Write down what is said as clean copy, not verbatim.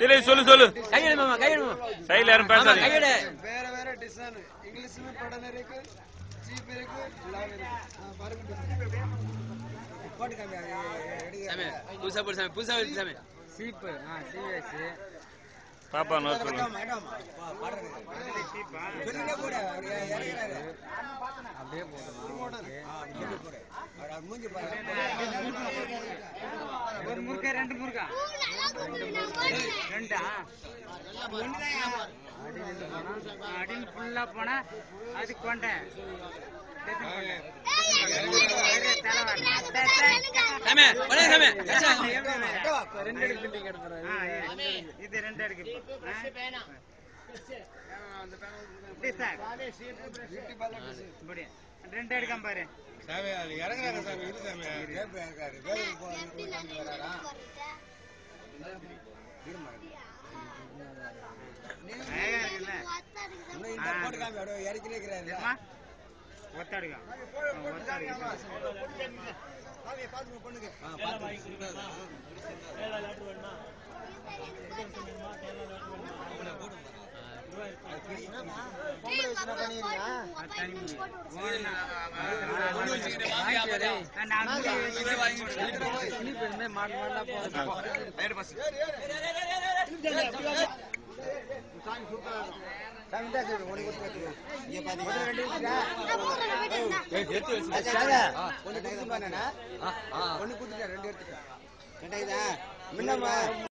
இல்லை சொல்லு சொல்லு. சைடுல யாரும் பேசாதீங்க. வேற வேற டிசைன் இங்கிலீஷ்ல படம் இருக்கு, ஜீப் இருக்கு, லாங் இருக்கு. பாருங்க போட்டு காமி சாமி புதுசா போடு சாமி புதுசா வருது சாமி சீப் சிஎஸ் பாப்பா நோட் சொல்லு. சொல்லிட்டே போடு இறங்குறாரு அப்படியே போடு மூஞ்சி பாரு ஒரு முறுக்க ரெண்டு முறுக்கா ரெண்டா அடியில் ஃபுல்லா போனா அது கொண்டேன் இது ரெண்டு எடுக்கு ரெண்டு எடுக்காம பாரு சாமி அது இறங்குறாங்க சாமி இது சாமி ஒத்தாடுங்க ஒண்ணு குடுத்துட்டேன் ரெண்டு எடுத்துட்டேன்